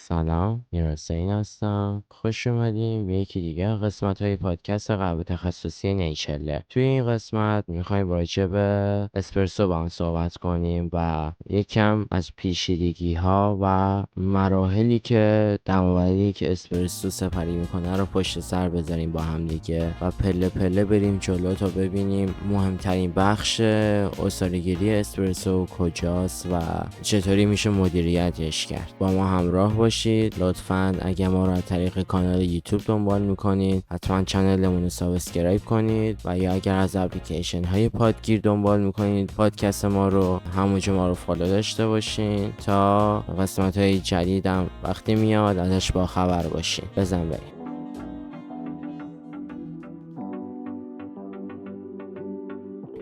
سلام، میرحسین هستم. خوش اومدیم به یکی دیگه از قسمت‌های پادکست قهوه تخصصی نیچرلر. توی این قسمت میخوایم راجع به اسپرسو با هم صحبت کنیم و یکم از پیچیدگی‌ها و مراحلی که دماوندی که اسپرسو سپری میکنه رو پشت سر بذاریم با هم دیگه و پله پله بریم جلو تا ببینیم مهمترین بخش عصاره‌گیری اسپرسو کجاست و چطوری میشه مدیریتش کرد. با ما همراه باشید. لطفاً اگه ما رو از طریق کانال یوتیوب دنبال میکنید حتما چنلمون رو سابسکرایب کنید و یا اگر از اپلیکیشن های پادگیر دنبال میکنید پادکست ما رو همونجا ما رو فالو داشته باشین تا قسمت های جدیدم وقتی میاد ازش با خبر باشین. بزن بریم.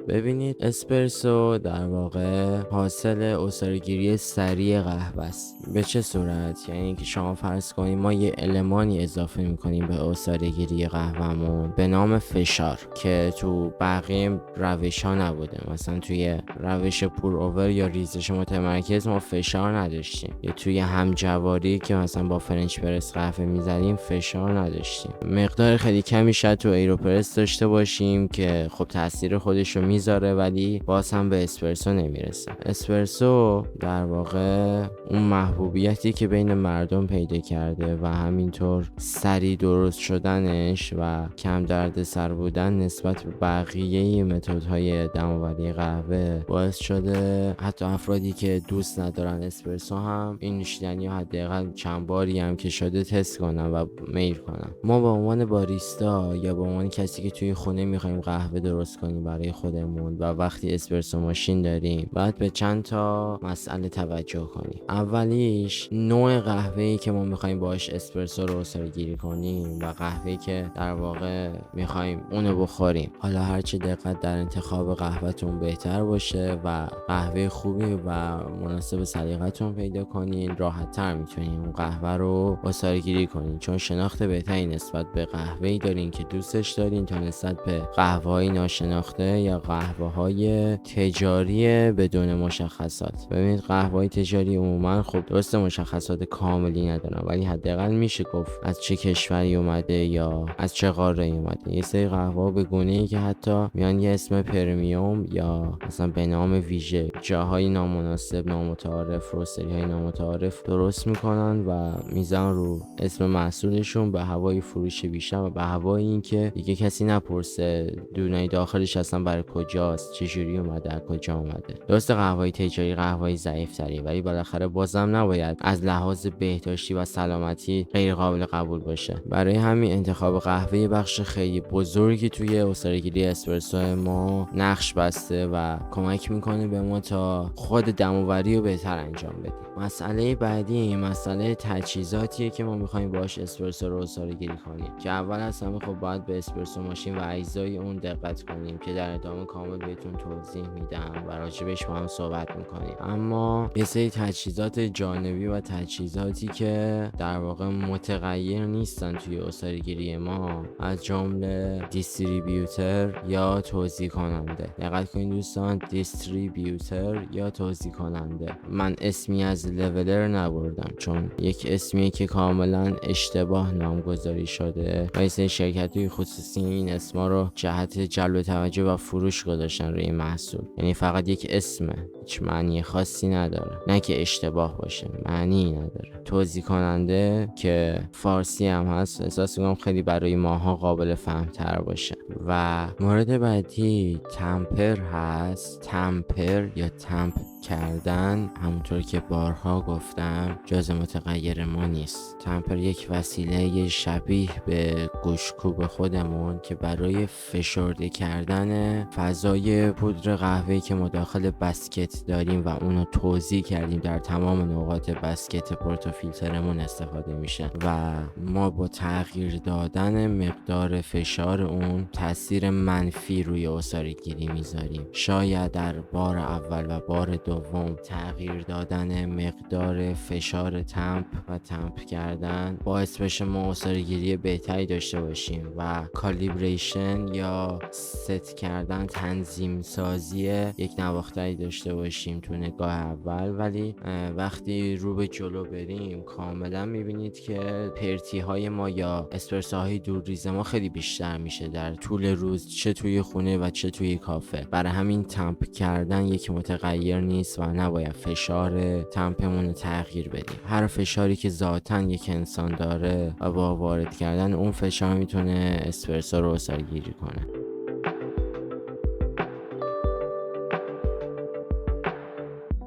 ببینید، اسپرسو در واقع حاصل عصاره‌گیری سریع قهوه است. به چه صورت؟ یعنی که شما فرض کنید ما یه المانی اضافه میکنیم به عصاره‌گیری قهوه‌مون به نام فشار که تو بقیه روش ها نبوده. مثلا توی روش پور اوور یا ریزش متمرکز ما فشار نداشتیم، یا توی همجواری که مثلا با فرنچ پرس قهوه میزدیم فشار نداشتیم. مقدار خیلی کمی شاید تو ایروپرس داشته باشیم که خب تاثیر خودش رو میذاره ولی باز هم به اسپرسو نمیرسه. اسپرسو در واقع اون محبوبیتی که بین مردم پیدا کرده و همینطور سریع درست شدنش و کم درد سر بودن نسبت به بقیه متدهای دمآوری قهوه باعث شده حتی افرادی که دوست ندارن اسپرسو هم این نوشیدنی رو حداقل چند باری هم که شده تست کنن و میل کنن. ما به عنوان باریستا یا به عنوان کسی که توی خونه میخوایم قهوه درست کنیم برای خودمون و وقتی اسپرسو ماشین داریم باید به چند تا مسئله توجه کنیم. اولیش نوع قهوه‌ای که ما میخوایم باهاش اسپرسو رو عصاره‌گیری کنیم و قهوه‌ای که در واقع میخوایم اونو بخوریم. حالا هرچی دقت در انتخاب قهوه‌تون بهتر باشه و قهوه خوبی و مناسب سلیقتون پیدا کنین، راحت‌تر میتونین اون قهوه رو عصاره‌گیری کنین، چون شناخت بهتری نسبت به قهوه‌ای دارین که دوستش دارین تا نسبت به قهوه‌های ناشناخته یا قهوه‌های تجاری بدون مشخصات. ببینید قهوه‌های تجاری عموما خب درست مشخصات کاملی ندارن ولی حداقل میشه گفت از چه کشوری اومده یا از چه قاره‌ای اومده. یه سری قهوه‌ها به گونه‌ای که حتی میان یه اسم پرمیوم یا مثلا به نام ویژه جاهای نامناسب، نامتعارف، روستری‌های نامتعارف درست میکنن و میزان رو اسم محصولشون به هوای فروش بیشتر و به هوای این که دیگه کسی نپرسه دونای داخلش اصلا برای کجاست، چجوری اومده، از کجا اومده. درست قهوه‌های تجاری قهوه‌های ضعیف‌تری ولی بالاخره بازم نباید از لحاظ بهداشتی و سلامتی غیر قابل قبول باشه. برای همین انتخاب قهوه بخش خیلی بزرگی توی عصاره‌گیری اسپرسو ما نقش بسته و کمک میکنه به ما تا خود دماوری رو بهتر انجام بدیم. مسئله بعدی مسئله تجهیزاتیه که ما میخوایم باهاش اسپرسو رو عصاره‌گیری کنیم که اول از همه خب باید به اسپرسو ماشین و اجزای اون دقت کنیم که در ادامه کامل بهتون توضیح میدم و راجبش با هم صحبت میکنیم. اما یه سری تجهیزات جانبی و تجهیزاتی که در واقع متغیر نیستن توی عصاره‌گیری ما از جمله دیستریبیوتر یا توزیع کننده. دقت کنید دوستان، دیستریبیوتر یا توزیع کننده. من اسمی از لولر نبردم چون یک اسمیه که کاملا اشتباه نامگذاری شده و این شرکت‌های خصوصی این اسما رو جهت جلب توجه و فروش گذاشتن روی محصول. یعنی فقط یک اسمه، هیچ معنی خاصی نداره. نه که اشتباه باشه، معنی نداره. توزیع کننده که فارسی هم هست احساس می‌کنم خیلی برای ماها قابل فهم‌تر باشه. و مورد بعدی تمپر هست. تمپر یا تمپ کردن همونطور که بارها گفتم جز متغیر ما نیست. تمپر یک وسیله شبیه به گوشکوب خودمون که برای فشرده کردن فضای پودر قهوه‌ای که ما داخل بسکت داریم و اونو توزیع کردیم در تمام نقاط بسکت پورتوفیلترمون استفاده میشه و ما با تغییر دادن مقدار فشار اون تاثیر منفی روی عصاره‌گیری میذاریم. شاید در بار اول و بار دوم تغییر دادن مقدار فشار تمپ و تمپ کردن باعث بشه ما عصاره‌گیری بهتری داشته باشیم و کالیبریشن یا ست کردن تنظیم سازی یک نواختری داشته باشیم تو نگاه اول، ولی وقتی رو به جلو بریم کاملا میبینید که پرتی های ما یا اسپرسوهای دورریز ما خیلی بیشتر میشه در طول روز، چه توی خونه و چه توی کافه. برای همین تمپ کردن یک متغیر نیست و نباید فشار تمپمون رو تغییر بدیم. هر فشاری که ذاتاً یک انسان داره و با وارد کردن اون فشار میتونه اسپرسو رو عصاره‌گیری کنه.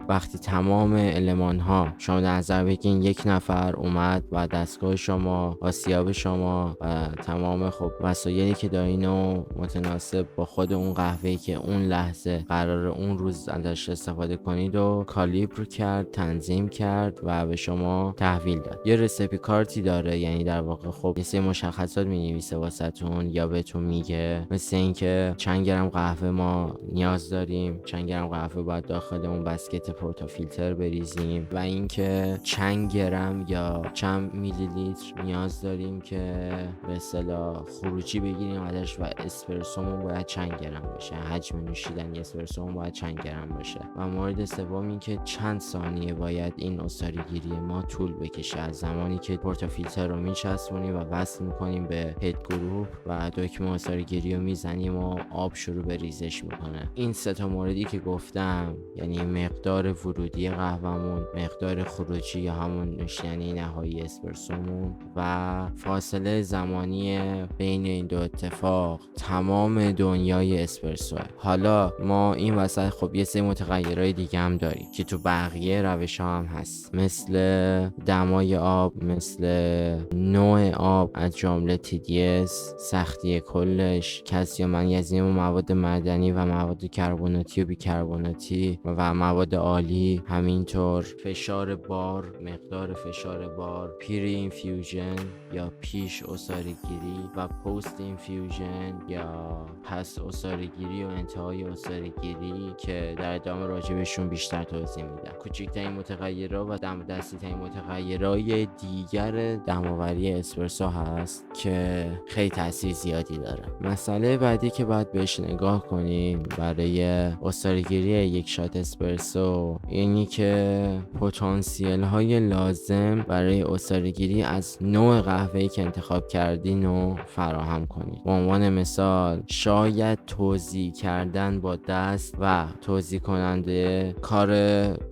وقتی تمام المان ها شما در نظر بگیرین یک نفر اومد و دستگاه شما، آسیاب شما و تمام خب وسایلی که دارین و متناسب با خود اون قهوه‌ای که اون لحظه قرار اون روز ازش استفاده کنید و کالیبر کرد، تنظیم کرد و به شما تحویل داد. یه رسیپی کارتی داره، یعنی در واقع خب یه سری مشخصات می‌نویسه واسهتون یا بهتون میگه، مثل اینکه چند گرم قهوه ما نیاز داریم، چند گرم قهوه باید داخل اون بسکت پورتافیلتر بریزیم و اینکه چند گرم یا چند میلی لیتر نیاز داریم که به اصطلاح خروجی بگیریم ازش و اسپرسومون باید چند گرم باشه، حجم نوشیدنی اسپرسومون باید چند گرم باشه. و مورد سوم این که چند ثانیه باید این عصاره‌گیری ما طول بکشه از زمانی که پورتافیلتر رو میچسبونیم و وصل میکنیم به هد گروپ و دکمه عصاره‌گیری رو میزنیم و آب شروع به ریزش میکنه. این سه تا موردی که گفتم، یعنی مقدار ورودی قهوه‌مون، مقدار خروجی یا همون نوشیدنی نهایی اسپرسومون و فاصله زمانی بین این دو اتفاق، تمام دنیای اسپرسو. حالا ما این وسط خب یه سری متغیرهای دیگه هم داریم که تو بقیه روش ها هم هست، مثل دمای آب، مثل نوع آب، از جمله TDS، سختی کلش، کلسیم، منیزیم و مواد معدنی و مواد کربناتی و بیکربناتی و مواد عالی، همینطور فشار بار، مقدار فشار بار، پری اینفیوژن یا پیش عصاره‌گیری و پست اینفیوژن یا پس عصاره‌گیری و انتهای عصاره‌گیری که در ادامه راجبشون بیشتر توضیح میدم. کوچکترین متغیرها و دم دستی ترین متغیرهای دیگر دماوری اسپرسو هست که خیلی تاثیر زیادی داره. مسئله بعدی که باید بهش نگاه کنیم برای عصاره‌گیری یک شات اسپرسو اینی که پتانسیل های لازم برای عصاره‌گیری از نوع قهوه‌ای که انتخاب کردین رو فراهم کنید. به عنوان مثال شاید توزیع کردن با دست و توزیع کننده کار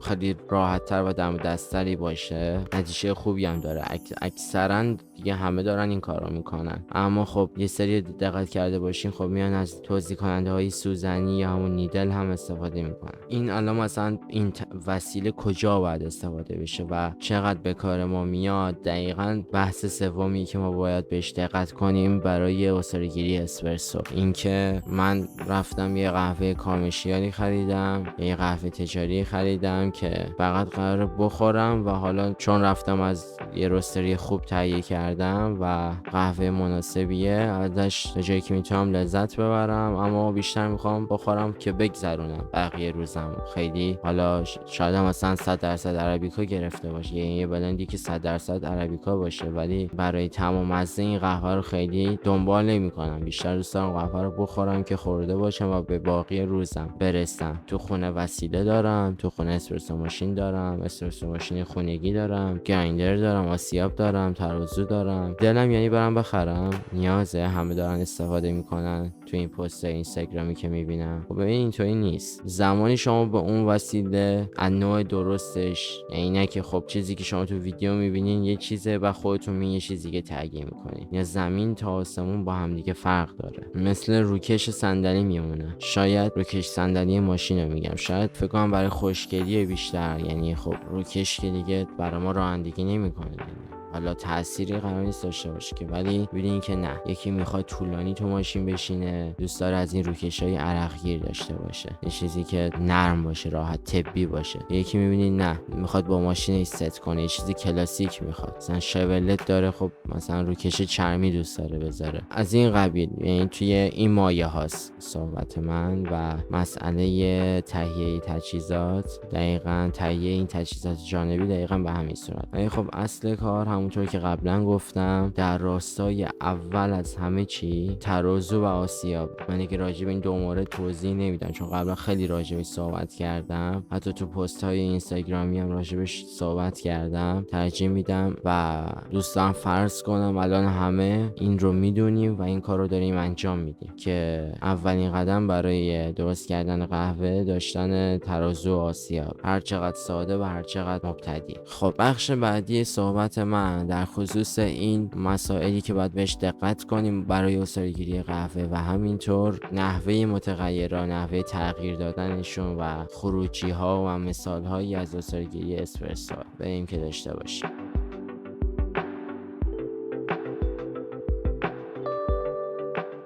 خیلی راحت‌تر و دم دستری باشه، نتیجه خوبی هم داره. اکثرا دیگه همه دارن این کارو میکنن، اما خب یه سری دقت کرده باشین خب میان از توزیع کننده های سوزنی یا همون نیدل هم استفاده میکنن. این الان مثلا این وسیله کجا باید استفاده بشه و چقدر به کار ما میاد، دقیقاً بحث سومی که ما باید بهش دقت کنیم برای عصاره‌گیری اسپرسو. اینکه من رفتم یه قهوه کامرشیالی خریدم، یه قهوه تجاری خریدم که فقط قراره بخورم و حالا چون رفتم از یه رستری خوب تهیه کردم و قهوه مناسبیه ازش تا جایی که میتونم لذت ببرم، اما بیشتر میخوام بخورم که بگذرونم بقیه روزم. خیلی حالا شاید مثلا 100% عربیکا گرفته باشه، یعنی یه بلندی که 100% عربیکا باشه، ولی برای تمام مزه این قهوه رو خیلی دنبال نمی‌کنم. بیشتر دوست دارم قهوه رو بخورم که خورده باشم و به باقی روزم برسم. تو خونه وسیله دارم، تو خونه اسپرسو ماشین دارم، اسپرسو ماشین خونگی دارم، گرایندر دارم، آسیاب دارم، ترازو دارم. دلم یعنی برام بخرم، نیازه، همه دارن استفاده میکنن تو این پست اینستاگرامی که میبینم. خب ببین اینطوری نیست. زمانی شما به اون وسیله از نوع درستش، یعنی نه که خب چیزی که شما تو ویدیو میبینین یه چیزه و خودتون یه چیز دیگه تهیه میکنین، یا زمین تا آسمون با هم دیگه فرق داره. مثل روکش صندلی میمونه، شاید روکش صندلی ماشین رو میگم، شاید فکر کنم برای خوشگلی بیشتر، یعنی خب روکش که دیگه برای ما رانندگی نمیکنه دیگه، حالا تأثیری قرار نیست داشته باشه که، ولی ببینین که نه، یکی میخواد طولانی تو ماشین بشینه، دوست داره از این روکشای عرقگیر داشته باشه، یه چیزی که نرم باشه، راحت طبی باشه. یکی میبینین نه، میخواد با ماشینش ست کنه، یه چیزی کلاسیک میخواد، مثلا شولت داره، خب مثلا روکش چرمی دوست داره بذاره. از این قبیل، یعنی توی این مایه هاست صحبت من. و مسئله تهیه تجهیزات، دقیقاً تهیه این تجهیزات جانبی دقیقاً به همین صورت. ولی خب اصل کار هم همونطور که قبلا گفتم در راستای اول از همه چی ترازو و آسیاب. من دیگه راجع به این دو مورد توضیح نمیدم چون قبلا خیلی راجع صحبت کردم، حتی تو پست های اینستاگرامی هم راجبش صحبت کردم. ترجیح میدم و دوستان فرض کنم الان همه این رو میدونیم و این کار رو داریم انجام میدیم که اولین قدم برای درست کردن قهوه داشتن ترازو و آسیاب، هر چقدر ساده و هر چقدر مبتدی. خب بخش بعدی صحبت من در خصوص این مسائلی که باید بهش دقت کنیم برای عصاره‌گیری قهوه و همینطور نحوه متغیرها، نحوه تغییر دادنشون و خروجی ها و مثال هایی از عصاره‌گیری اسپرسو بریم که داشته باشیم.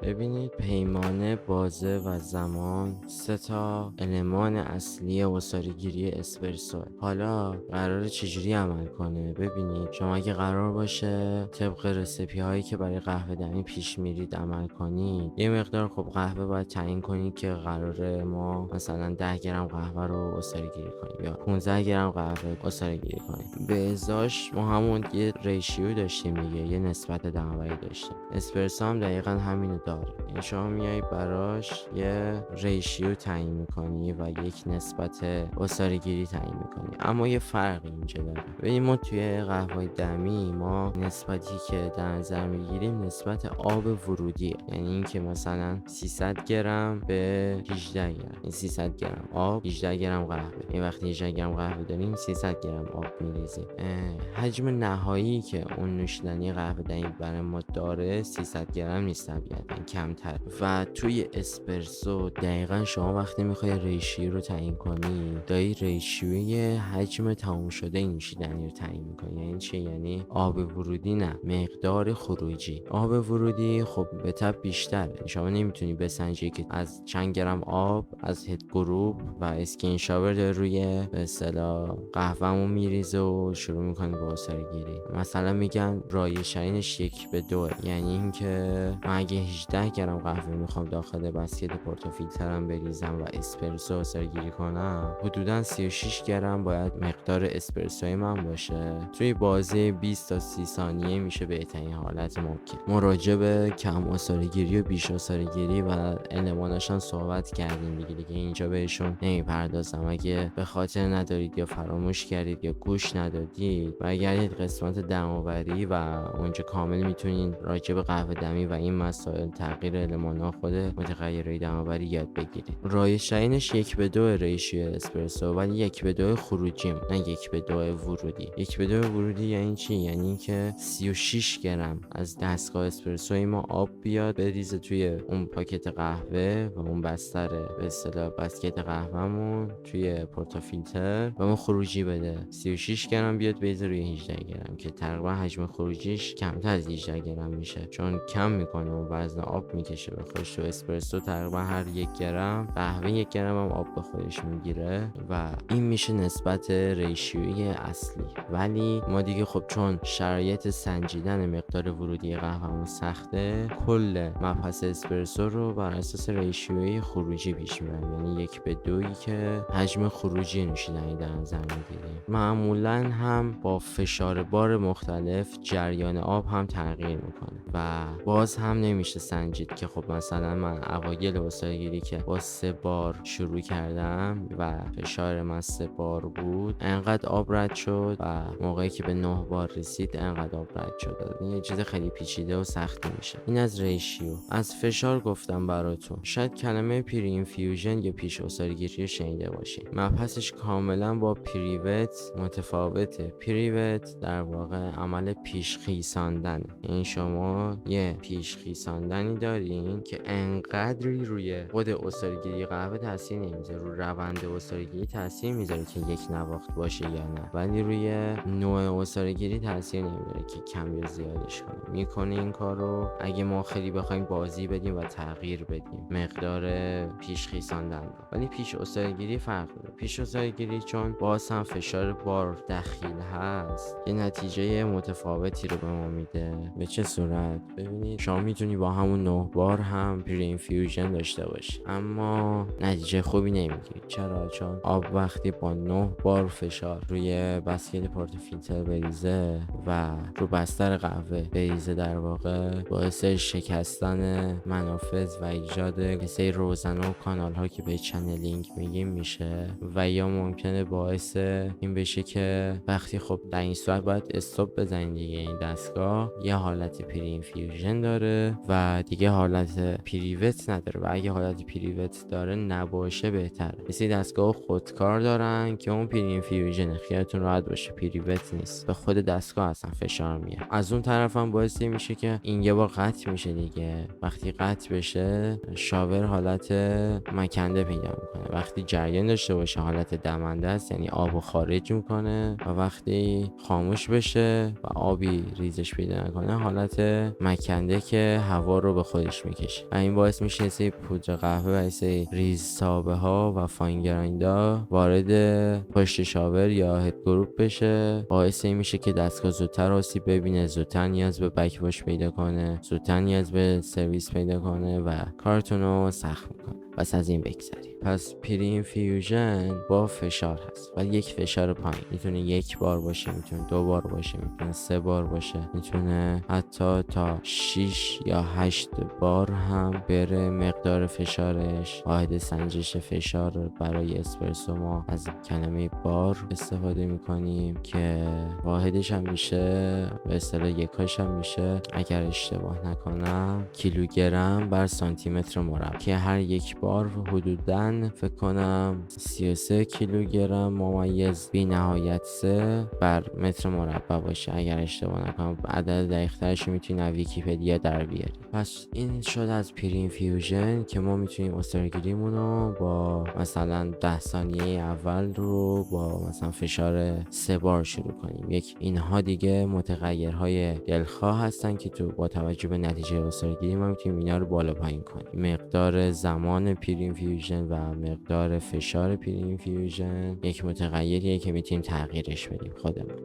ببینید، پیمانه، بازه و زمان 3 تا المان اصلی عصاره‌گیری اسپرسو. حالا قراره چجوری عمل کنه؟ ببینید، شما اگه قرار باشه طبق رسیپی هایی که برای قهوه دمی پیش میرید عمل کنید، یه مقدار خب قهوه باید تعیین کنید که قراره ما مثلا 10 گرم قهوه رو عصاره‌گیری کنیم یا 15 گرم قهوه عصاره‌گیری کنیم. به ازاش ما همون یه ریشیو داشتیم دیگه، یه نسبت دماوری داشتیم. اسپرسو هم دقیقاً همینو داره. یعنی شما میای براش یه ریشیو تعیین میکنی و یک نسبت عصاره‌گیری تعیین میکنی، اما یه فرقی اینجا داره. ببین، ما توی قهوه دمی ما نسبتی که در نظر میگیریم نسبت آب ورودیه. یعنی اینکه مثلا 300 گرم به 18 گرم، این 300 گرم آب 18 گرم قهوه. این وقتی 18 گرم قهوه داریم 300 گرم آب میریزیم. حجم نهایی که اون نوشیدنی قهوه دمی برای ما داره 300 گرم نیست طبیعتاً، کمتر. و توی اسپرسو دقیقاً شما وقتی میخوای ریشیو رو تعیین کنی، داری ریشیوی حجم تمام شده این نوشیدنی رو تعیین میکنی. یعنی چی؟ یعنی آب ورودی نه، مقدار خروجی. آب ورودی خب به طب بیشتره، شما نمیتونی بسنجی که از چند گرم آب از هد گروپ و اسکین شاور داره روی به اصطلاح قهوه‌مون میریزه و شروع میکنه به عصاره‌گیری. مثلا میگن رایج‌ترینش 1:2، یعنی اینکه من اگه 18 گرم قهوه میخوام داخل بسکت پورتوفیلترم بریزم و اسپرسو عصاره‌گیری کنم، حدوداً 36 گرم باید مقدار اسپرسوی من باشه. توی بازه 20 تا 30 ثانیه میشه بهترین حالت ممکن. ما راجع به کم عصاره‌گیری و بیش عصاره‌گیری و الماناشون صحبت کردیم دیگه اینجا بهشون نمیپردازم. اگه به خاطر ندارید یا فراموش کردید یا گوش ندادید، برگردید قسمت دماوری و اونجا کامل میتونید راجع به قهوه دمی و این مسائل تغییر المانا خود متغیرهای دماوری یاد بگیرید. رایج‌ترینش 1:2 ریشیو اسپرسو، ولی 1:2 خروجی، نه 1:2 ورودی. 1:2 ورودی یعنی چی؟ یعنی که 36 گرم از دستگاه اسپرسوی ما آب بیاد بریزه توی اون پاکت قهوه و اون بستر به اصطلاح بسکت قهوهمون توی پورتوفیلتر و ما خروجی بده. 36 گرم بیاد بریزه روی 18 گرم که تقریبا حجم خروجیش کمتر از 18 گرم میشه، چون کم میکنه و وزن آب میکشه به خودش. تو اسپرسو تقریبا هر 1 گرم قهوه 1 گرم هم آب به خودش میگیره و این میشه نسبت ریشیویی اصلی. ولی ما دیگه خب چون شرایط سنجیدن مقدار ورودی قهوه‌مون سخته، کل مبحث اسپرسو رو بر اساس ریشیویی خروجی پیش میبریم، یعنی 1:2 که حجم خروجی نوشیدنی در نظر میگیریم. معمولا هم با فشار بار مختلف جریان آب هم تغییر میکنه و باز هم نمیشه سنجید که خب مثلا من اوایل عصاره‌گیری که با 3 بار شروع کردم و فشار من 3 بار بود، انقدر آب رد شد و موقعی که به 9 بار رسید انقدر آب رد شد. این یه چیز خیلی پیچیده و سختی میشه. این از ریشیو. از فشار گفتم براتون. شاید کلمه پری اینفیوژن یا پیش عصاره‌گیری شنیده باشین. مبحثش کاملا با پریوت متفاوته. پریوت در واقع عمل پیش خیساندن، یعنی شما یه پیش خیساندنی دارین که انقدری روی خود عصاره‌گیری قهوه تاثیر نمیذاره، رو روند عصاره‌گیری تاثیر میذاره که یک نواخت باشه یا نه، ولی روی نوع عصاره‌گیری تاثیر نمیذاره که کم یا زیادش کنه. میکنه این کارو اگه ما خیلی بخوایم بازی بدیم و تغییر بدیم مقدار پیش خیساندن رو. ولی پیش عصاره‌گیری فرق داره. پیش عصاره‌گیری چون باز هم فشار بار دخیل هست، یه نتیجه متفاوتی رو به ما میده. به چه صورت؟ ببینید، شما میتونی با همون 9 بار هم پری اینفیوژن داشته باشی، اما نتیجه خوبی نمیگیری. چرا؟ چون آب وقتی با 9 بار فشار روی بسکت پورتافیلتر بریزه و رو بستر قهوه بریزه، در واقع باعث شکستن منافذ و ایجاد یه سری روزنه و کانال ها که به چنلینگ میگیم میشه، و یا ممکنه باعث این بشه که وقتی خب در این صورت باید استاپ بزنید دیگه. این دستگاه یه حالت پری اینفیوژن داره و دیگه حالت پریوت نداره، و اگه حالت پریوت داره نباشه بهتره. مثل دستگاه خودکار دارن که اون پری اینفیوژن، خیالتون راحت باشه پریوت نیست، به خود دستگاه اصلا فشار میاد. از اون طرف هم باعث میشه که این یه بار قطع میشه دیگه. وقتی قطع بشه شاور حالت مکنده پیدا میکنه، وقتی جریان داشته باشه حالت دمنده است، یعنی آبو خارج میکنه، و وقتی خاموش بشه و آبی ریزش پیدا نکنه حالت مکنده که هوا رو به خودش میکشه. و این باعث میشه یه سری پودر قهوه و یه سری ریزتابه ها و فاین گرایندها وارد پشت شاور یا هد گروپ بشه. باعث این میشه که دستگاه زودتر آسیب ببینه، زودتر نیاز به بک واش پیدا کنه، زودتر نیاز به سرویس پیدا کنه و کارتون رو سخت میکنه. پس از این بگذریم. پس پری اینفیوژن با فشار هست، ولی یک فشار پایین. میتونه 1 بار باشه، میتونه 2 بار باشه، میتونه 3 بار باشه، میتونه حتی تا 6 یا 8 بار هم بره. مقدار فشارش، واحد سنجش فشار برای اسپرسو ما از کلمه بار استفاده میکنیم که واحدش هم میشه به اصطلاح یکاش هم میشه، اگر اشتباه نکنم، کیلوگرم بر سانتی متر مربع، که هر 1 بار حدوداً فکر کنم 33 کیلوگرم ممیز بی نهایت 3 بر متر مربع باشه، اگر اشتباه نکنم. عدد دقیق‌ترش میتونی از ویکی‌پدیا در بیاری. پس این شد از پری اینفیوژن که ما میتونیم استرگیریمون رو با مثلا 10 ثانیه اول رو با مثلا فشار 3 بار شروع کنیم. اینها دیگه متغیرهای دلخواه هستن که تو با توجه به نتیجه استرگیری ما میتونیم اینا رو بالا پایین کنیم. مقدار زمان پری اینفیوژن و مقدار فشار پری اینفیوژن یک متغیریه که میتونیم تغییرش بدیم خودمون.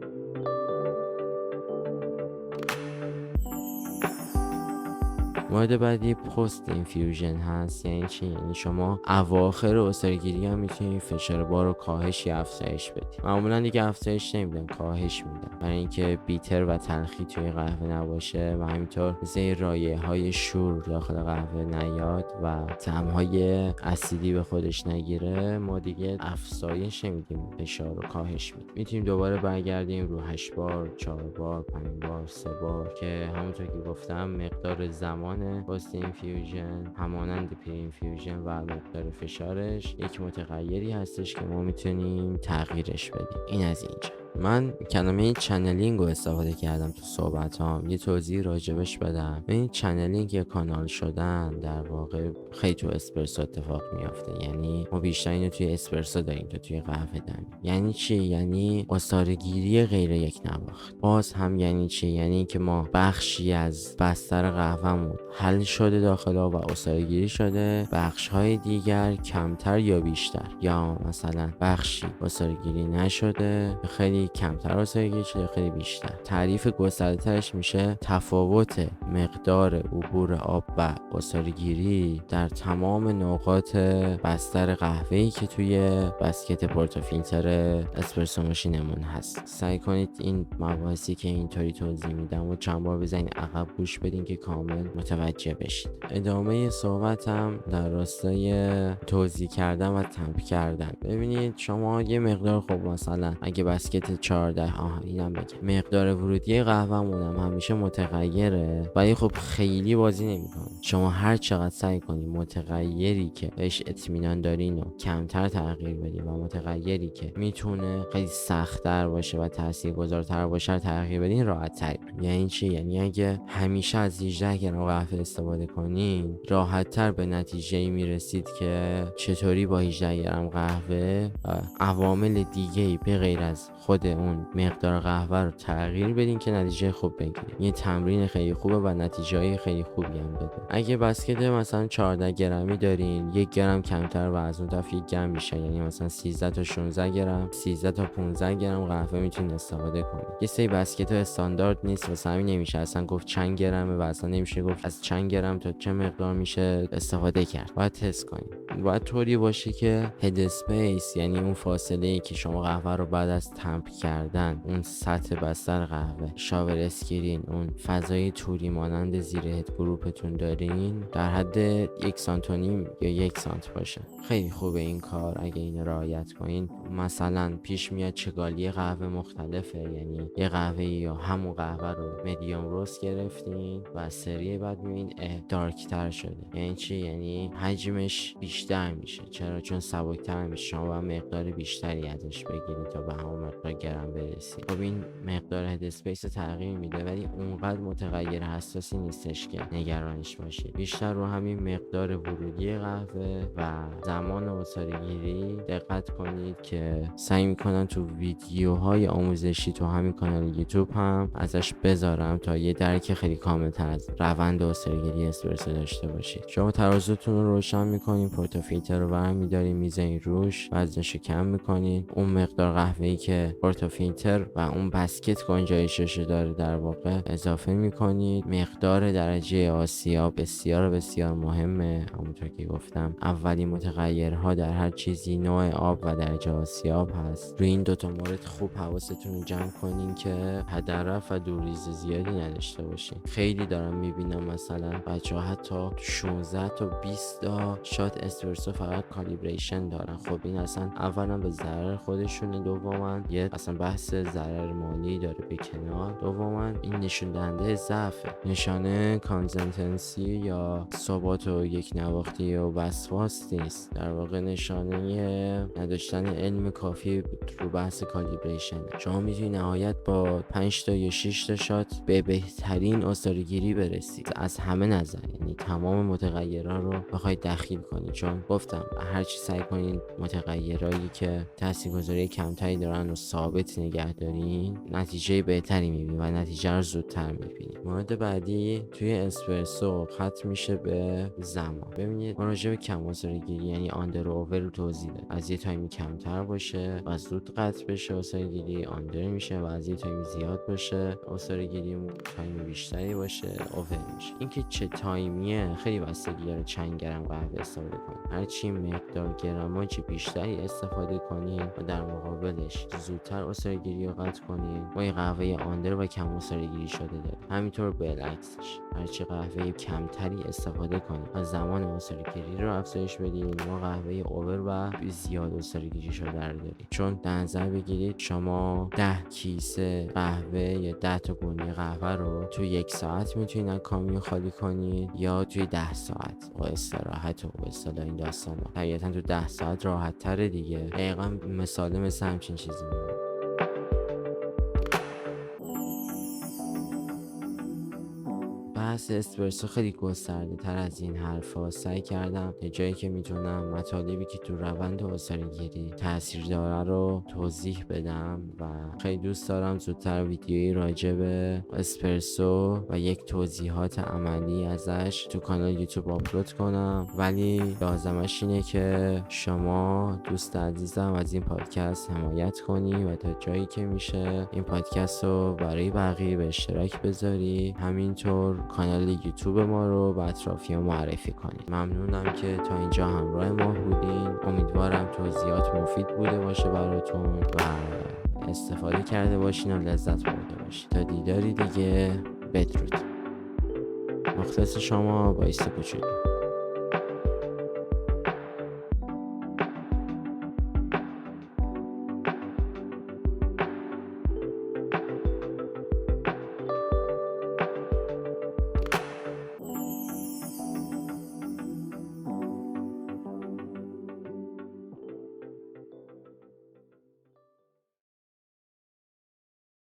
مورد بعدی پست اینفیوژن هست. یعنی چی؟ یعنی شما اواخر استرگیری هم میتونید فشار بار رو کاهش یا افزایش بدید. معمولا دیگه افزایش نمیدن، کاهش میدن، برای اینکه بیتر و تلخی توی قهوه نباشه و همینطور زیر رایحه‌های شور داخل قهوه نیاد و طعم‌های اسیدی به خودش نگیره. ما دیگه افزایش نمیدیم، فشار رو کاهش میدیم. میتونیم دوباره برگردیم رو 8 بار، 4 بار، 5 بار، 3 بار، که همونطور که گفتم مقدار زمان پست اینفیوژن همانند پری اینفیوژن و مقدار فشارش یک متغیری هستش که ما میتونیم تغییرش بدیم. این از اینجا. من کلمه چنلینگ رو استفاده کردم تو صحبتام، یه توضیح راجبش بدم. این چنلینگ یا کانال شدن در واقع خیلی تو اسپرسو اتفاق میافته. یعنی ما بیشتر اینو توی اسپرسو داریم تا توی قهوه داریم. یعنی چی؟ یعنی عصاره‌گیری غیر یک نواخت. باز هم یعنی چی؟ یعنی که ما بخشی از بستر قهوه‌مون حل شده داخل و عصاره‌گیری شده، بخش‌های دیگر کمتر یا بیشتر، یا مثلا بخشی عصاره‌گیری نشده، خیلی کمتر عصاره‌گیری شده، خیلی بیشتر. تعریف گسترده‌ترش میشه تفاوت مقدار عبور آب و عصاره‌گیری در تمام نقاط بستر قهوه‌ای که توی بسکت پورتافیلتر اسپرسو ماشینمون هست. سعی کنید این مباحثی که اینطوری توضیح میدم و چند بار بزنید عقب گوش بدین که کامل متوجه بشید. ادامه صحبتم در راستای توضیح کردن و تمپ کردن. ببینید شما یه مقدار، خب مثلا اگه بسکت 14 اینم بگم، مقدار ورودی قهوه‌مون هم همیشه متغیره، ولی خب خیلی بازی نمیکنه. شما هر چقدر سعی کنید متغیری که بهش اطمینان دارین رو کمتر تغییر بدید و متغیری که میتونه خیلی سخت‌تر باشه و تاثیرگذارتر باشه تغییر بدین، راحت‌تر. یعنی چی؟ یعنی اگه همیشه از 18 گرم قهوه استفاده کنین، راحت‌تر به نتیجه‌ای میرسید که چطوری با 18 گرم قهوه و عوامل دیگه‌ای به غیر از خود خود اون مقدار قهوه رو تغییر بدین که نتیجه خوب بگیرید. یه تمرین خیلی خوبه و نتیجه خیلی خوبی هم داده. اگه بسکت مثلا 14 گرمی دارین، 1 گرم کمتر وزن طرف 1 گرم بیشتر، یعنی مثلا 13 تا 16 گرم، 13 تا 15 گرم قهوه میتونید استفاده کنید. یه سری بسکت ها استاندارد نیست، واسه همین نمیشه اصلا گفت چند گرمه و اصلا نمیشه گفت از چند گرم تا چه مقدار میشه استفاده کرد. باید تست کنید. باید طوری باشه که هد اسپیس، یعنی اون فاصله ای که شما قهوه رو بعد از تمپ کردن، اون سطح بستر قهوه، شاور اسکرین، اون فضای توری مانند زیر هد گروپتون دارین، در حد 1 سانت و نیم یا 1 سانت باشه. خیلی خوبه این کار اگه این رعایت کنین. مثلا پیش میاد چگالی قهوه مختلفه، یعنی یه قهوه یا همون قهوه رو مدیوم روست گرفتین و سری بعد میبینید دارک تر شده. یعنی چی؟ یعنی حجمش بیشتر میشه. چرا؟ چون سبکتر میشه. شما باید مقدار بیشتری ازش بگیرید تا به همون مقدار گرم برسید. خب این مقدار هد اسپیس رو تغییر میده، ولی اونقدر متغیر حساسی نیستش که نگرانش باشید. بیشتر رو همین مقدار ورودی قهوه و زمان عصاره‌گیری دقت کنید که سعی میکنم تو ویدیوهای آموزشی تو همین کانال یوتیوب هم ازش بذارم تا یه درک خیلی کامل‌تر از روند عصاره‌گیری اسپرسو داشته باشید. شما ترازوتون رو روشن میکنین، پورتافیلتر رو برمی‌دارین، میذارین روش، وزنش رو کم میکنین، اون مقدار قهوه‌ای که پورتافیلتر و اون بسکت گنجایشش داره در واقع اضافه میکنید. مقدار درجه آسیاب بسیار بسیار مهمه. همونطور که گفتم اولین متغیرها در هر چیزی نوع آب و درجه آسیاب هست. روی این دوتا مورد خوب حواستون رو جمع کنین که هدرف و دوریز زیادی نداشته باشین. خیلی دارم میبینم مثلا بچه ها حتی 16 تا 20 تا شات اسپرسو فقط کالیبریشن دارن. خب این اصلا اولا به ضرر خودشونه، دوما یه اصلا بحث ضرر مالی داره به کنار، دوما این نشون دهنده ضعفه، نشانه کانزنتنسی یا ثبات و یک نواختی و وسواس نیست، در واقع نشانه نداشتن علم کافی رو بحث کالیبریشن. شما میتونی نهایت با 5 تا یا 6 تا شات به بهترین عصاره‌گیری برسید از همه نظر، یعنی تمام متغیرها رو بخواید دخیل کنید. چون گفتم هر چی سعی کنید متغیرایی که تاثیرگذاری کمتری دارن و ثابت نگه دارین، نتیجه بهتری میبینید و نتیجه رو زودتر میبینید. مورد بعدی توی اسپرسو ختم میشه به زمان. ببینید ما راجع به کم عصاره‌گیری یعنی آندر و اوور رو توضیح داد. از یه تایمی کمتر باشه و زود قطع بشه عصاره‌گیری آندر میشه و از یه تایمی زیاد باشه عصاره‌گیری تایم بیشتری باشه اوور میشه. اینکه چه تایمیه خیلی بستگی داره چند گرم قهوه استفاده کنید. هر چی مقدار گرماج بیشتری استفاده کنید و در مقابلش زودتر عصاره‌گیری رو قطع کنید، ما یه قهوه آندر و کم عصاره‌گیری شده داریم. همینطور بالعکسش هرچی قهوه کمتری استفاده کنید و زمان عصاره‌گیری رو افزایش بدید، ما قهوه اوور و زیاد عصاره‌گیری شده رو دارید. چون در نظر بگیرید شما 10 کیسه قهوه یا 10 تا گونی قهوه رو توی 1 ساعت میتونید از کامیون خالی کنید یا توی 10 ساعت با استراحت و به اصطلاح این داستانا. طبیعتا تو 10 ساعت راحت تره دیگه. دقیقا مثل همچین چیزی میمونه. بحث اسپرسو خیلی گسترده تر از این حرفا. سعی کردم یه جایی که میتونم مطالبی که تو روند عصاره‌گیری تاثیر داره رو توضیح بدم و خیلی دوست دارم زودتر ویدیویی راجع به اسپرسو و یک توضیحات عملی ازش تو کانال یوتیوب آپلود کنم، ولی لازمش اینه که شما دوست عزیزم از این پادکست حمایت کنی و تا جایی که میشه این پادکست رو برای بقیه به اشتراک بذاری، همینطور کانال یوتیوب ما رو به اطرافیان معرفی کنید. ممنونم که تا اینجا همراه ما بودین. امیدوارم توضیحات مفید بوده باشه براتون و استفاده کرده باشین و لذت برده باشین. تا دیداری دیگه، بدرود. مخلص شما، بایست کوچولو.